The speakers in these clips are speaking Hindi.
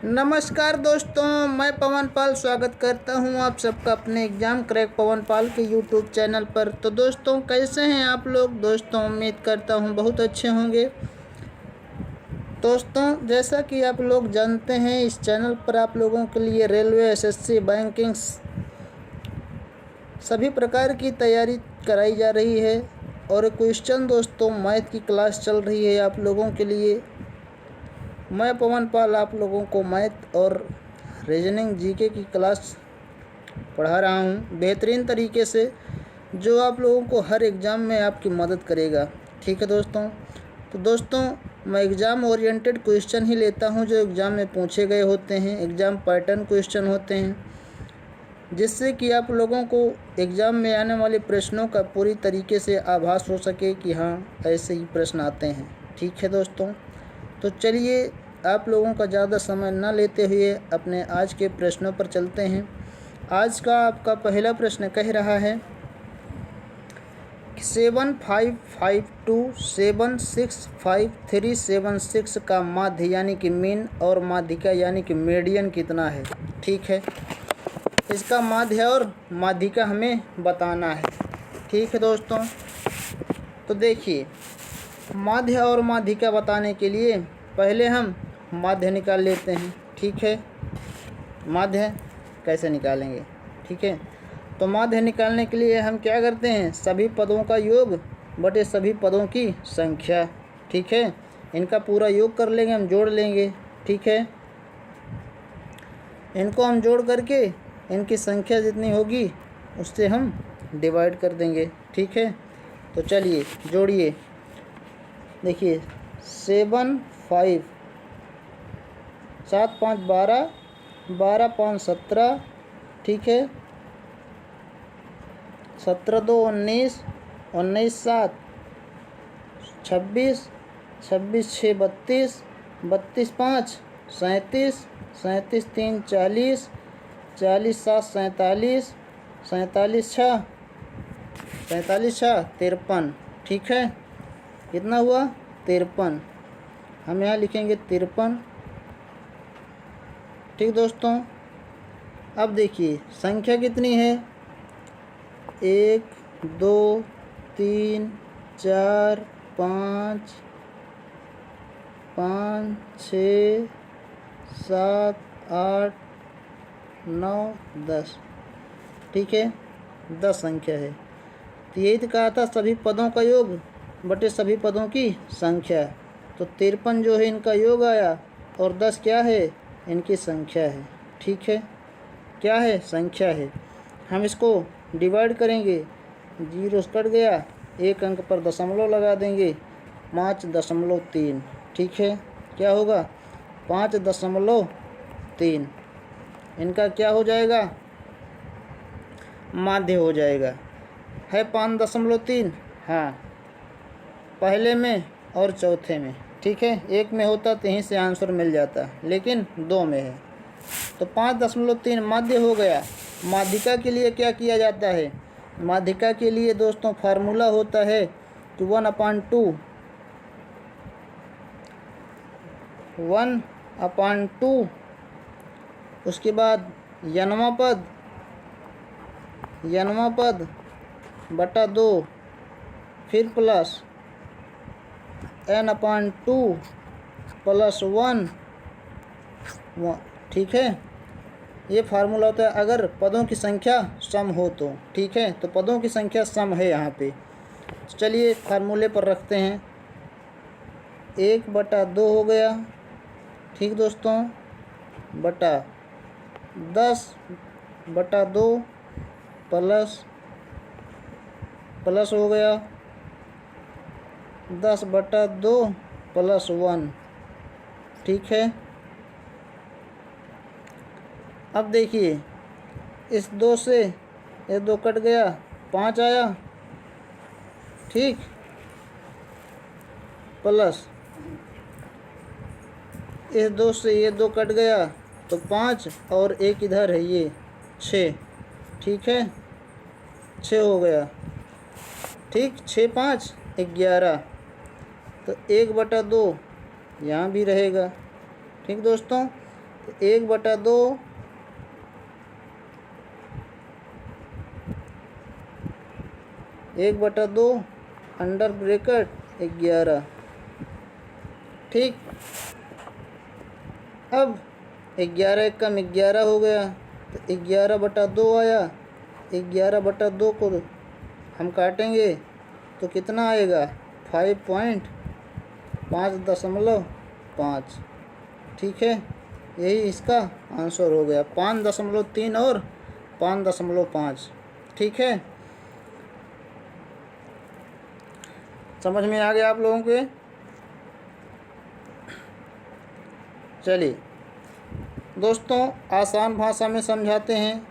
नमस्कार दोस्तों, मैं पवन पाल स्वागत करता हूं आप सबका अपने एग्ज़ाम क्रैक पवन पाल के यूट्यूब चैनल पर। तो दोस्तों, कैसे हैं आप लोग? दोस्तों, उम्मीद करता हूं बहुत अच्छे होंगे। दोस्तों, जैसा कि आप लोग जानते हैं, इस चैनल पर आप लोगों के लिए रेलवे, एसएससी, बैंकिंग सभी प्रकार की तैयारी कराई जा रही है। और क्वेश्चन दोस्तों मैथ की क्लास चल रही है आप लोगों के लिए। मैं पवन पाल आप लोगों को मैथ और रीजनिंग जीके की क्लास पढ़ा रहा हूँ बेहतरीन तरीके से, जो आप लोगों को हर एग्ज़ाम में आपकी मदद करेगा। ठीक है दोस्तों। तो दोस्तों, मैं एग्ज़ाम ओरिएंटेड क्वेश्चन ही लेता हूँ जो एग्ज़ाम में पूछे गए होते हैं। एग्ज़ाम पैटर्न क्वेश्चन होते हैं, जिससे कि आप लोगों को एग्ज़ाम में आने वाले प्रश्नों का पूरी तरीके से आभास हो सके कि हाँ, ऐसे ही प्रश्न आते हैं। ठीक है दोस्तों। तो चलिए, आप लोगों का ज़्यादा समय न लेते हुए अपने आज के प्रश्नों पर चलते हैं। आज का आपका पहला प्रश्न कह रहा है 7552765376 का माध्य यानी कि मीन और माध्यिका यानी कि मीडियन कितना है। ठीक है, इसका माध्य और माध्यिका हमें बताना है। ठीक है दोस्तों। तो देखिए, माध्य और माध्यिका बताने के लिए पहले हम माध्य निकाल लेते हैं। ठीक है, माध्य कैसे निकालेंगे? ठीक है, तो माध्य निकालने के लिए हम क्या करते हैं, सभी पदों का योग बटे सभी पदों की संख्या। ठीक है, इनका पूरा योग कर लेंगे, हम जोड़ लेंगे। ठीक है, इनको हम जोड़ करके इनकी संख्या जितनी होगी उससे हम डिवाइड कर देंगे। ठीक है, तो चलिए जोड़िए। देखिए, 7 5 7 5 12 12 5 17। ठीक है, 17 2 19 19 7 26 26 6 32 32 5 37 37 3 40 40 7 47 47 6 47 6 53। ठीक है, कितना हुआ? 53। हम यहाँ लिखेंगे 53। ठीक दोस्तों। अब देखिए संख्या कितनी है, 1 2 3 4 5 5 6 7 8 9 10। ठीक है, 10 संख्या है। तो यही तो कहा था, सभी पदों का योग बटे सभी पदों की संख्या। तो 53 जो है इनका योग आया, और 10 क्या है, इनकी संख्या है। ठीक है, क्या है? संख्या है। हम इसको डिवाइड करेंगे, 0 कट गया, एक अंक पर दशमलव लगा देंगे, 5.3। ठीक है, क्या होगा? 5.3। इनका क्या हो जाएगा? माध्य हो जाएगा। है 5.3, हाँ, पहले में और चौथे में। ठीक है, एक में होता तो यहीं से आंसर मिल जाता, लेकिन 2 में है। तो 5.3 माध्य हो गया। माध्यिका के लिए क्या किया जाता है? माध्यिका के लिए दोस्तों फार्मूला होता है कि 1/2 उसके बाद यनवा पद बटा 2, फिर प्लस n/2 प्लस 1। ठीक है, ये फार्मूला होता है अगर पदों की संख्या सम हो तो। ठीक है, तो पदों की संख्या सम है यहाँ पे। चलिए फार्मूले पर रखते हैं। 1/2 हो गया। ठीक दोस्तों, बटा 10/2 प्लस हो गया 10/2 प्लस 1। ठीक है, अब देखिए, इस 2 से ये 2 कट गया, 5 आया। ठीक, प्लस इस 2 से ये 2 कट गया तो 5, और एक इधर है ये 6। ठीक है, 6 हो गया। ठीक, 6 5 11। तो 1/2 यहाँ भी रहेगा। ठीक दोस्तों, तो 1/2 1/2 अंडर ब्रैकेट 11। ठीक, अब 11 एक कम 11 हो गया, तो 11/2 आया। 11/2 को हम काटेंगे तो कितना आएगा? 5.5. ठीक है, यही इसका आंसर हो गया। 5.3 और 5.5। ठीक है, समझ में आ गया आप लोगों के? चलिए दोस्तों, आसान भाषा में समझाते हैं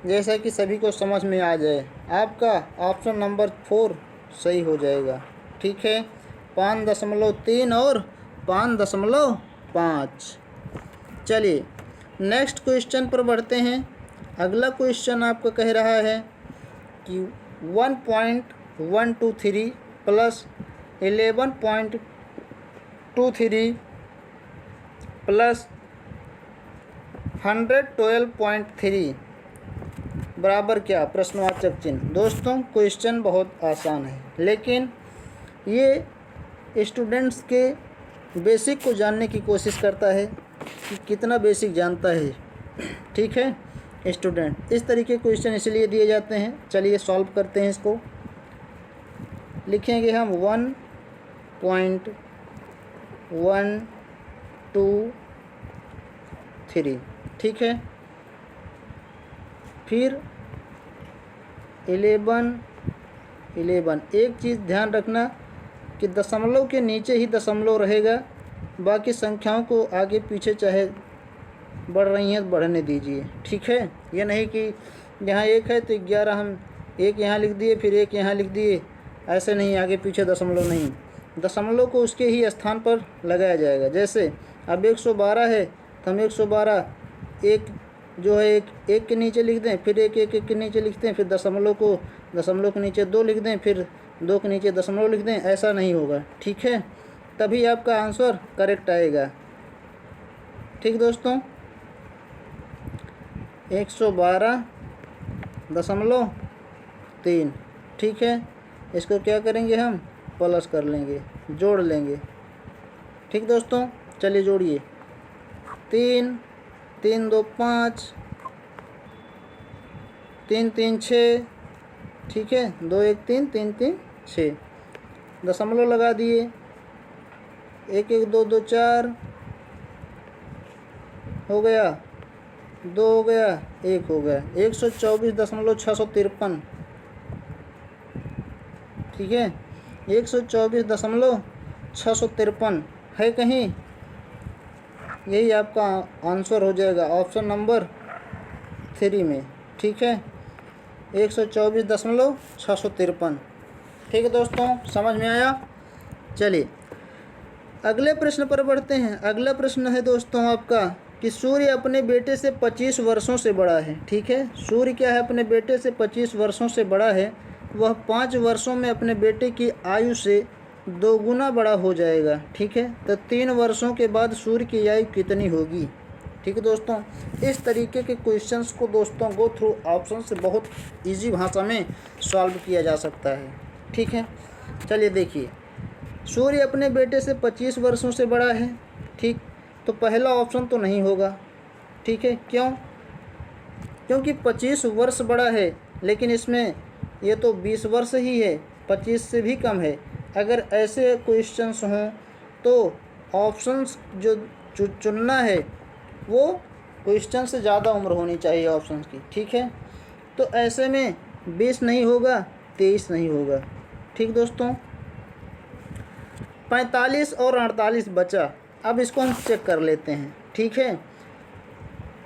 जैसा कि सभी को समझ में आ जाए। आपका ऑप्शन नंबर 4 सही हो जाएगा। ठीक है, 5.3 और 5.5। चलिए नेक्स्ट क्वेश्चन पर बढ़ते हैं। अगला क्वेश्चन आपका कह रहा है कि 1.123 प्लस 11.23 प्लस 112.3 बराबर क्या? प्रश्नवाचक चिन्ह। दोस्तों क्वेश्चन बहुत आसान है, लेकिन ये स्टूडेंट्स के बेसिक को जानने की कोशिश करता है कि कितना बेसिक जानता है। ठीक है स्टूडेंट, इस तरीके के क्वेश्चन इसलिए दिए जाते हैं। चलिए सॉल्व करते हैं इसको। लिखेंगे हम 1.123। ठीक है, फिर 11। एक चीज़ ध्यान रखना कि दशमलव के नीचे ही दशमलव रहेगा, बाकी संख्याओं को आगे पीछे चाहे बढ़ रही हैं तो बढ़ने दीजिए। ठीक है, ये नहीं कि यहाँ 1 है तो 11 हम 1 यहाँ लिख दिए फिर 1 यहाँ लिख दिए, ऐसे नहीं, आगे पीछे दशमलव नहीं। दशमलव को उसके ही स्थान पर लगाया जाएगा। जैसे अब 112 है तो हम 112 एक जो है एक के नीचे लिख दें, फिर एक के नीचे लिखते हैं, फिर दशमलव के नीचे 2 लिख दें, फिर 2 के नीचे दशमलव लिख दें। ऐसा नहीं होगा। ठीक है, तभी आपका आंसर करेक्ट आएगा। ठीक दोस्तों, 112.3। ठीक है, इसको क्या करेंगे हम? प्लस कर लेंगे, जोड़ लेंगे। ठीक दोस्तों, चलिए जोड़िए। 3 3 2 5, 3 3 6। ठीक है, 2 1 3 3 3 6। दशमलव लगा दिए। 1 1 2 2 4 हो गया, 2 हो गया, 1 हो गया। 124.653। ठीक है, 124.653 है कहीं? यही आपका आंसर हो जाएगा ऑप्शन नंबर 3 में। ठीक है, 124.653। ठीक है दोस्तों, समझ में आया? चलिए अगले प्रश्न पर बढ़ते हैं। अगला प्रश्न है दोस्तों आपका कि सूर्य अपने बेटे से 25 वर्षों से बड़ा है। ठीक है, सूर्य क्या है? अपने बेटे से 25 वर्षों से बड़ा है। वह 5 वर्षों में अपने बेटे की आयु से 2 गुना बड़ा हो जाएगा। ठीक है, तो 3 वर्षों के बाद सूर्य की आयु कितनी होगी? ठीक है दोस्तों, इस तरीके के क्वेश्चंस को दोस्तों गो थ्रू ऑप्शन से बहुत इजी भाषा में सॉल्व किया जा सकता है। ठीक है, चलिए देखिए, सूर्य अपने बेटे से 25 वर्षों से बड़ा है। ठीक, तो पहला ऑप्शन तो नहीं होगा। ठीक है, क्यों? क्योंकि 25 वर्ष बड़ा है, लेकिन इसमें ये तो 20 वर्ष ही है, 25 से भी कम है। अगर ऐसे क्वेश्चंस हों तो ऑप्शंस जो चुनना है वो क्वेश्चन से ज़्यादा उम्र होनी चाहिए ऑप्शंस की। ठीक है, तो ऐसे में 20 नहीं होगा, 23 नहीं होगा। ठीक दोस्तों, 45 और 48 बचा। अब इसको हम चेक कर लेते हैं। ठीक है,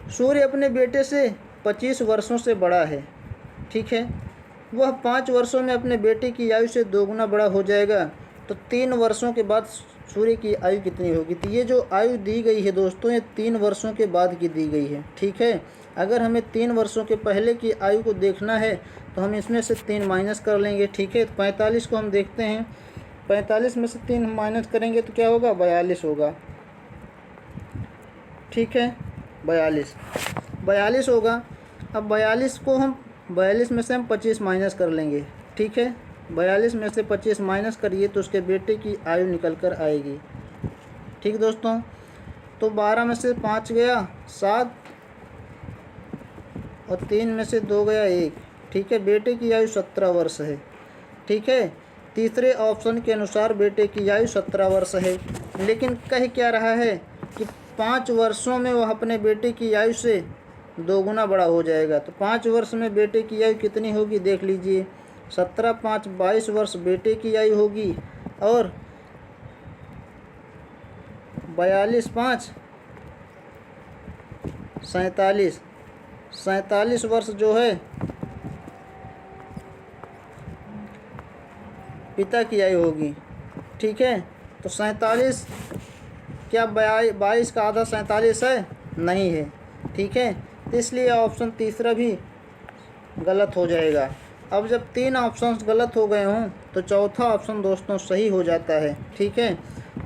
सूर्य अपने बेटे से 25 वर्षों से बड़ा है। ठीक है, वह 5 वर्षों में अपने बेटे की आयु से 2 गुना बड़ा हो जाएगा। तो 3 वर्षों के बाद सूर्य की आयु कितनी होगी? तो ये जो आयु दी गई है दोस्तों, ये 3 वर्षों के बाद की दी गई है। ठीक है, अगर हमें 3 वर्षों के पहले की आयु को देखना है तो हम इसमें से 3 माइनस कर लेंगे। ठीक है, तो 45 को हम देखते हैं, 45 में से 3 माइनस करेंगे तो क्या होगा? 42 होगा। ठीक है, 42 42 होगा। अब 42 में से हम 25 माइनस कर लेंगे, ठीक है। 42 में से 25 माइनस करिए तो उसके बेटे की आयु निकल कर आएगी, ठीक दोस्तों। तो 12 में से 5 गया 7 और 3 में से 2 गया 1, ठीक है। बेटे की आयु 17 वर्ष है, ठीक है। तीसरे ऑप्शन के अनुसार बेटे की आयु 17 वर्ष है, लेकिन कह क्या रहा है कि 5 वर्षों में वह अपने बेटे की आयु से 2 गुना बड़ा हो जाएगा। तो 5 वर्ष में बेटे की आयु कितनी होगी देख लीजिए। 17 5 22 वर्ष बेटे की आयु होगी और 42 5 47 वर्ष जो है पिता की आयु होगी, ठीक है। तो 47 क्या 22 का आधा 47 है? नहीं है, ठीक है। तो इसलिए ऑप्शन तीसरा भी गलत हो जाएगा। अब जब 3 ऑप्शन गलत हो गए हों तो चौथा ऑप्शन दोस्तों सही हो जाता है, ठीक है।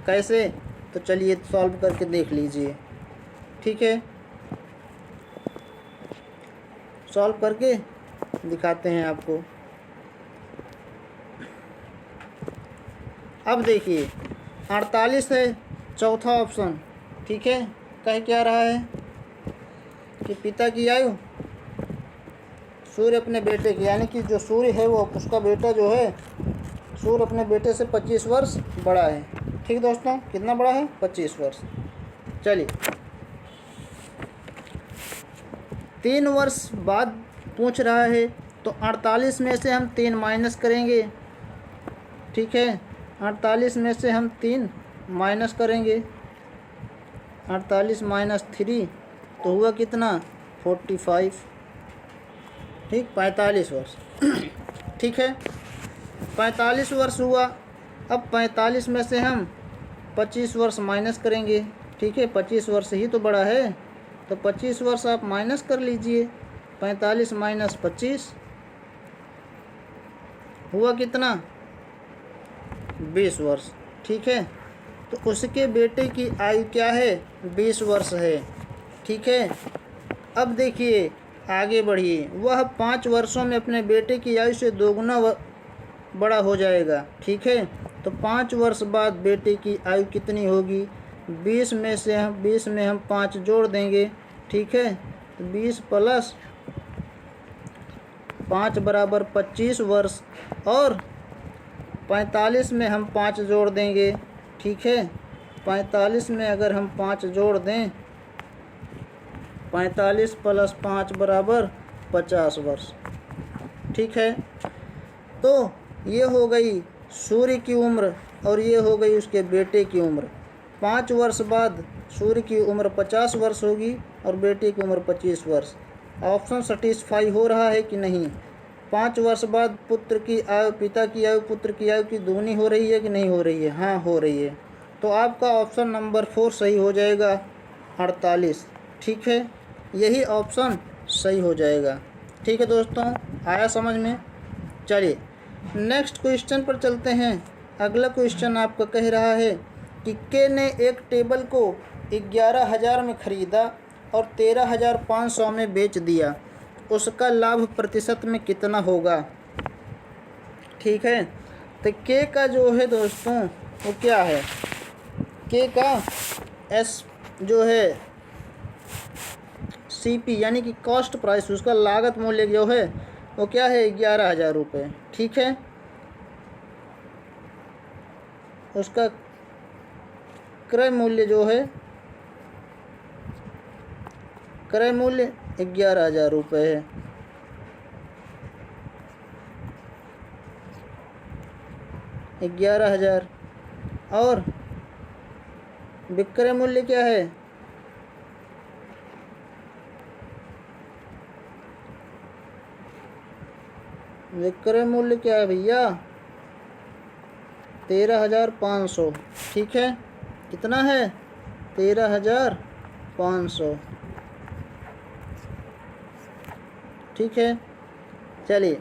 कैसे? तो चलिए सॉल्व करके देख लीजिए, ठीक है। सॉल्व करके दिखाते हैं आपको। अब देखिए 48 है चौथा ऑप्शन, ठीक है। कह क्या रहा है कि पिता की आयु सूर्य अपने बेटे की, यानी कि जो सूर्य है वो उसका बेटा जो है सूर्य अपने बेटे से 25 वर्ष बड़ा है, ठीक दोस्तों। कितना बड़ा है? 25 वर्ष। चलिए 3 वर्ष बाद पूछ रहा है, तो 48 में से हम 3 माइनस करेंगे, ठीक है। 48 में से हम 3 माइनस करेंगे, 48 माइनस 3 तो हुआ कितना? 45, ठीक। 45 वर्ष ठीक है, 45 वर्ष हुआ। अब 45 में से हम 25 वर्ष माइनस करेंगे, ठीक है। 25 वर्ष ही तो बड़ा है, तो 25 वर्ष आप माइनस कर लीजिए। 45 माइनस 25 हुआ कितना? 20 वर्ष, ठीक है। तो उसके बेटे की आयु क्या है? 20 वर्ष है, ठीक है। अब देखिए आगे बढ़िए, वह 5 वर्षों में अपने बेटे की आयु से 2 गुना बड़ा हो जाएगा, ठीक है। तो 5 वर्ष बाद बेटे की आयु कितनी होगी? 20 में हम 5 जोड़ देंगे, ठीक है। तो 20 प्लस 5 बराबर 25 वर्ष, और 45 में हम 5 जोड़ देंगे, ठीक है। 45 में अगर हम 5 जोड़ दें, 45 प्लस 5 बराबर 50 वर्ष, ठीक है। तो ये हो गई सूर्य की उम्र और ये हो गई उसके बेटे की उम्र। 5 वर्ष बाद सूर्य की उम्र 50 वर्ष होगी और बेटे की उम्र 25 वर्ष। ऑप्शन सेटिस्फाई हो रहा है कि नहीं? 5 वर्ष बाद पिता की आयु पुत्र की आयु की दुगनी हो रही है कि नहीं हो रही है? हाँ, हो रही है। तो आपका ऑप्शन नंबर 4 सही हो जाएगा, 48, ठीक है। यही ऑप्शन सही हो जाएगा, ठीक है दोस्तों। आया समझ में? चलिए नेक्स्ट क्वेश्चन पर चलते हैं। अगला क्वेश्चन आपका कह रहा है कि के ने एक टेबल को 11,000 में ख़रीदा और 13,500 में बेच दिया, उसका लाभ प्रतिशत में कितना होगा? ठीक है, तो के का जो है दोस्तों वो क्या है? के का एस जो है CP यानी कि कॉस्ट प्राइस, उसका लागत मूल्य जो है वो क्या है? 11,000 रुपये, ठीक है। उसका क्रय मूल्य जो है, क्रय मूल्य 11,000 रुपये है। $11,000 और विक्रय मूल्य क्या है? विक्रय मूल्य क्या है भैया? 13,500, ठीक है। कितना है? 13,500, ठीक है। चलिए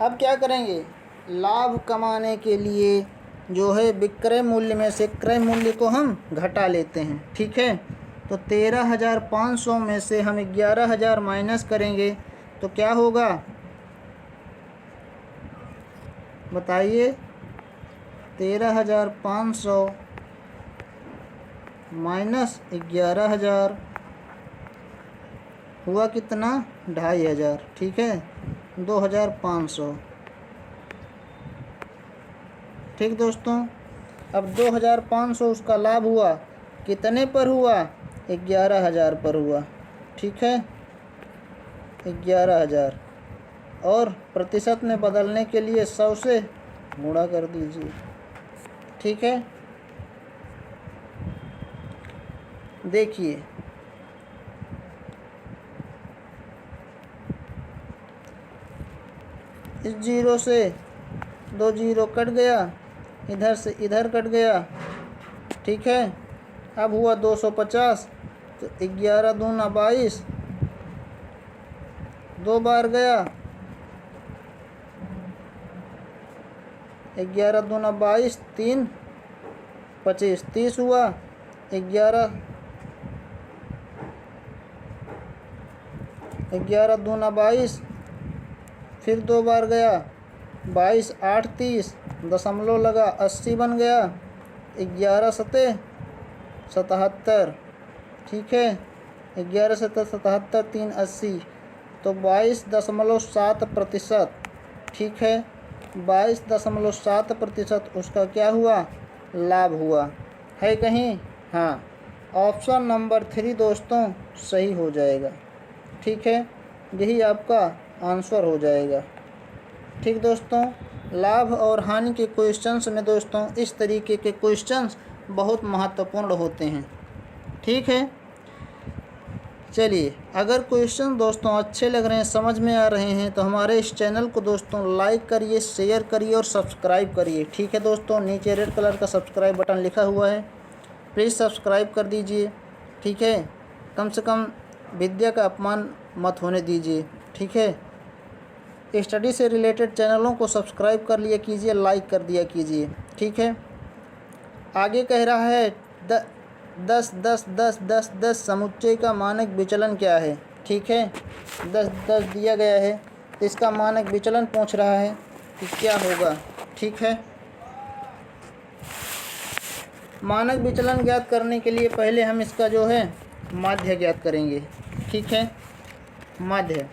अब क्या करेंगे? लाभ कमाने के लिए जो है विक्रय मूल्य में से क्रय मूल्य को हम घटा लेते हैं, ठीक है। तो 13,500 में से हम 11,000 माइनस करेंगे तो क्या होगा बताइए। 13,500 माइनस 11,000 हुआ कितना 2,500, ठीक है 2,500। ठीक दोस्तों, अब 2,500 उसका लाभ हुआ, कितने पर हुआ 11,000 पर हुआ, ठीक है 11,000, और प्रतिशत में बदलने के लिए 100 से गुणा कर दीजिए, ठीक है। देखिए इस जीरो से 2 जीरो कट गया, इधर से इधर कट गया, ठीक है। अब हुआ 250, तो 11 दूना 22, 2 बार गया, 11 दूना 22, 3 25, 30 हुआ। 11 दूना 22, फिर 2 बार गया, 22 8 30, दशमलव लगा 80 बन गया। 11 सते 77, ठीक है 11 सते 77, 3 80, तो 22.7%, ठीक है 22.7% उसका क्या हुआ लाभ हुआ है कहीं। हाँ, ऑप्शन नंबर 3 दोस्तों सही हो जाएगा, ठीक है यही आपका आंसर हो जाएगा। ठीक दोस्तों, लाभ और हानि के क्वेश्चंस में दोस्तों इस तरीके के क्वेश्चंस बहुत महत्वपूर्ण होते हैं, ठीक है। चलिए, अगर क्वेश्चन दोस्तों अच्छे लग रहे हैं, समझ में आ रहे हैं, तो हमारे इस चैनल को दोस्तों लाइक करिए, शेयर करिए और सब्सक्राइब करिए, ठीक है दोस्तों। नीचे रेड कलर का सब्सक्राइब बटन लिखा हुआ है, प्लीज़ सब्सक्राइब कर दीजिए, ठीक है। कम से कम विद्या का अपमान मत होने दीजिए, ठीक है। स्टडी से रिलेटेड चैनलों को सब्सक्राइब कर लिया कीजिए, लाइक कर दिया कीजिए, ठीक है। आगे कह रहा है 10 10 10 10 10 समुच्चय का मानक विचलन क्या है, ठीक है 10 10 दिया गया है, तो इसका मानक विचलन पूछ रहा है कि क्या होगा, ठीक है। मानक विचलन ज्ञात करने के लिए पहले हम इसका जो है माध्य ज्ञात करेंगे, ठीक है। माध्य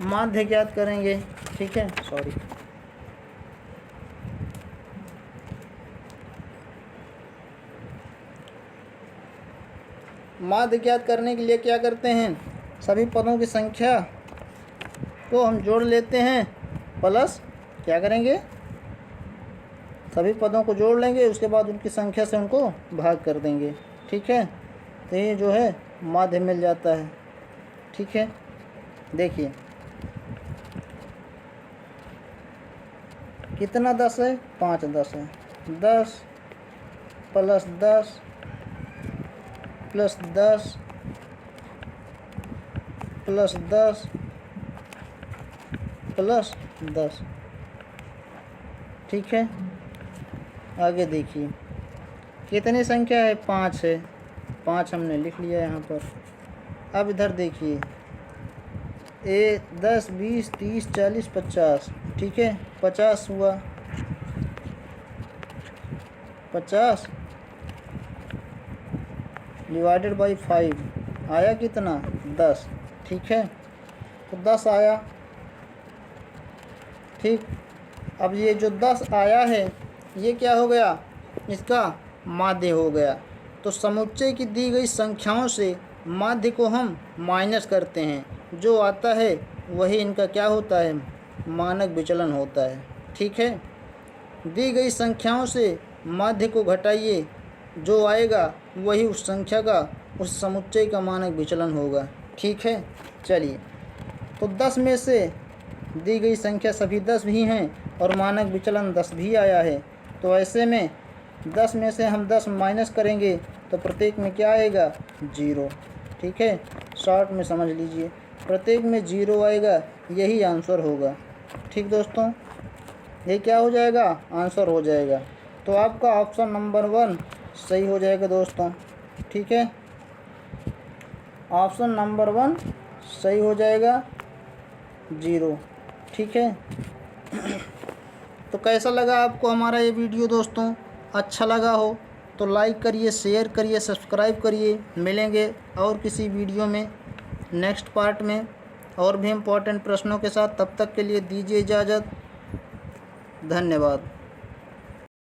माध्य ज्ञात करेंगे, ठीक है सॉरी। माध्य ज्ञात करने के लिए क्या करते हैं, सभी पदों की संख्या को हम जोड़ लेते हैं, प्लस क्या करेंगे सभी पदों को जोड़ लेंगे, उसके बाद उनकी संख्या से उनको भाग कर देंगे, ठीक है। तो ये जो है माध्य मिल जाता है, ठीक है। देखिए कितना 10 है 5 10 है, 10 प्लस 10 प्लस 10 प्लस 10 प्लस 10, ठीक है। आगे देखिए कितनी संख्या है 5 है, 5 हमने लिख लिया यहाँ पर। अब इधर देखिए 10 20 30 40 50, ठीक है 50 हुआ, 50 डिवाइडेड बाई 5 आया कितना 10, ठीक है तो 10 आया, ठीक। अब ये जो 10 आया है ये क्या हो गया, इसका माध्य हो गया। तो समुच्चय की दी गई संख्याओं से माध्य को हम माइनस करते हैं, जो आता है वही इनका क्या होता है मानक विचलन होता है, ठीक है। दी गई संख्याओं से माध्य को घटाइए, जो आएगा वही उस संख्या का उस समुच्चय का मानक विचलन होगा, ठीक है। चलिए, तो 10 में से दी गई संख्या सभी 10 भी हैं और मानक विचलन 10 भी आया है, तो ऐसे में 10 में से हम 10 माइनस करेंगे तो प्रत्येक में क्या आएगा 0, ठीक है। शॉर्ट में समझ लीजिए, प्रत्येक में 0 आएगा, यही आंसर होगा, ठीक दोस्तों, ये क्या हो जाएगा, आंसर हो जाएगा। तो आपका ऑप्शन नंबर 1 सही हो जाएगा दोस्तों। ठीक है, ऑप्शन नंबर 1 सही हो जाएगा, 0। ठीक है। तो कैसा लगा आपको हमारा ये वीडियो दोस्तों? अच्छा लगा हो तो लाइक करिए, शेयर करिए, सब्सक्राइब करिए। मिलेंगे और किसी वीडियो में नेक्स्ट पार्ट में और भी इम्पोर्टेंट प्रश्नों के साथ। तब तक के लिए दीजिए इजाज़त। धन्यवाद।